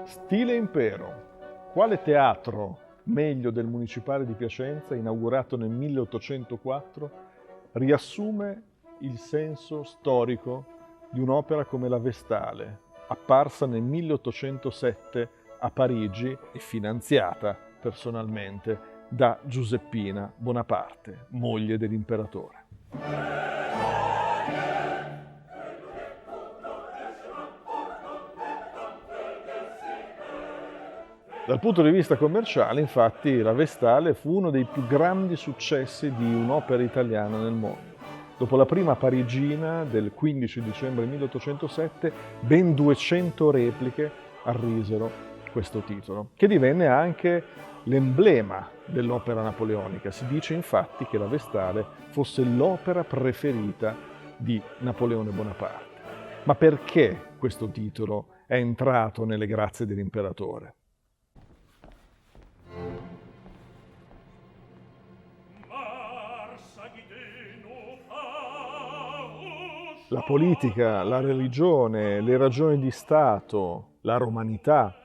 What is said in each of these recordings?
Stile impero. Quale teatro, meglio del Municipale di Piacenza, inaugurato nel 1804, riassume il senso storico di un'opera come la Vestale, apparsa nel 1807 a Parigi e finanziata personalmente da Giuseppina Bonaparte, moglie dell'imperatore. Dal punto di vista commerciale, infatti, la Vestale fu uno dei più grandi successi di un'opera italiana nel mondo. Dopo la prima parigina del 15 dicembre 1807, ben 200 repliche arrisero questo titolo, che divenne anche l'emblema dell'opera napoleonica. Si dice infatti che la Vestale fosse l'opera preferita di Napoleone Bonaparte. Ma perché questo titolo è entrato nelle grazie dell'imperatore? La politica, la religione, le ragioni di Stato, la romanità,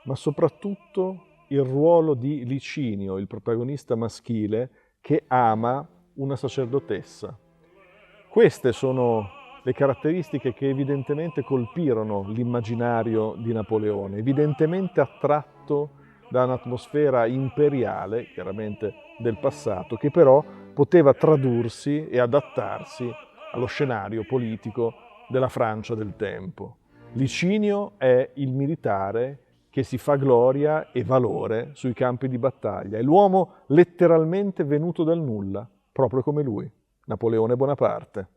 ma soprattutto il ruolo di Licinio, il protagonista maschile, che ama una sacerdotessa. Queste sono le caratteristiche che evidentemente colpirono l'immaginario di Napoleone, evidentemente attratto da un'atmosfera imperiale, chiaramente del passato, che però poteva tradursi e adattarsi allo scenario politico della Francia del tempo. Licinio è il militare che si fa gloria e valore sui campi di battaglia, è l'uomo letteralmente venuto dal nulla, proprio come lui, Napoleone Bonaparte.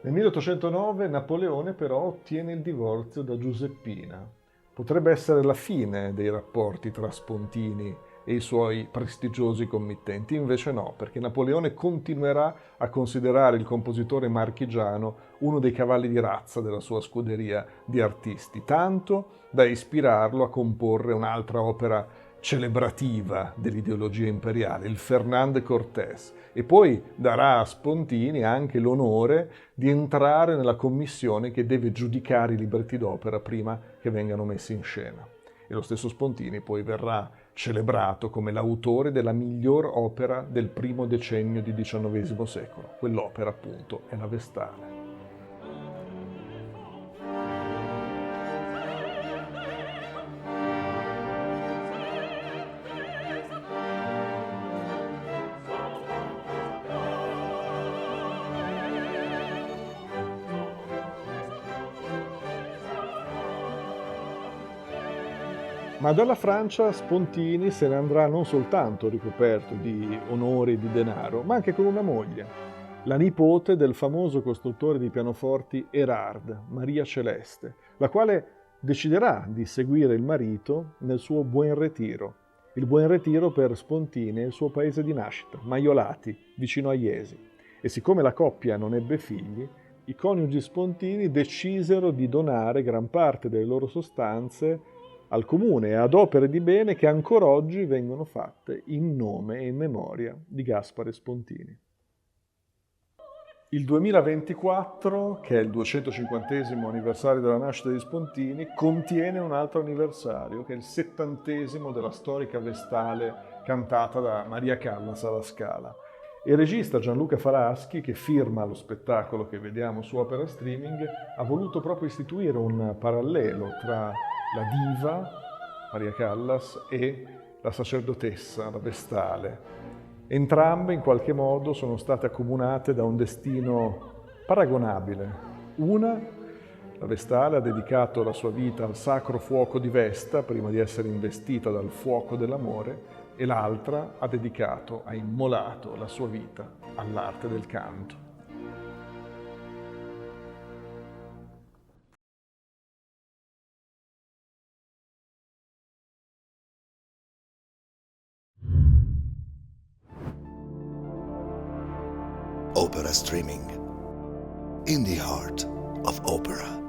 Nel 1809 Napoleone però ottiene il divorzio da Giuseppina. Potrebbe essere la fine dei rapporti tra Spontini e i suoi prestigiosi committenti, invece no, perché Napoleone continuerà a considerare il compositore marchigiano uno dei cavalli di razza della sua scuderia di artisti, tanto da ispirarlo a comporre un'altra opera celebrativa dell'ideologia imperiale, il Fernand Cortés, e poi darà a Spontini anche l'onore di entrare nella commissione che deve giudicare i libretti d'opera prima che vengano messi in scena. E lo stesso Spontini poi verrà celebrato come l'autore della miglior opera del primo decennio di XIX secolo. Quell'opera, appunto, è la Vestale. Ma dalla Francia Spontini se ne andrà non soltanto ricoperto di onori e di denaro, ma anche con una moglie, la nipote del famoso costruttore di pianoforti Erard, Maria Celeste, la quale deciderà di seguire il marito nel suo Buen Retiro. Il Buen Retiro per Spontini è il suo paese di nascita, Maiolati, vicino a Jesi. E siccome la coppia non ebbe figli, i coniugi Spontini decisero di donare gran parte delle loro sostanze al comune e ad opere di bene che ancora oggi vengono fatte in nome e in memoria di Gaspare Spontini. Il 2024, che è il 250° anniversario della nascita di Spontini, contiene un altro anniversario, che è il 70° della storica Vestale cantata da Maria Callas alla Scala. Il regista Gianluca Faraschi, che firma lo spettacolo che vediamo su Opera Streaming, ha voluto proprio istituire un parallelo tra la diva, Maria Callas, e la sacerdotessa, la Vestale. Entrambe in qualche modo sono state accomunate da un destino paragonabile. Una, la Vestale, ha dedicato la sua vita al sacro fuoco di Vesta prima di essere investita dal fuoco dell'amore, e l'altra ha immolato la sua vita all'arte del canto. Opera Streaming, in the heart of opera.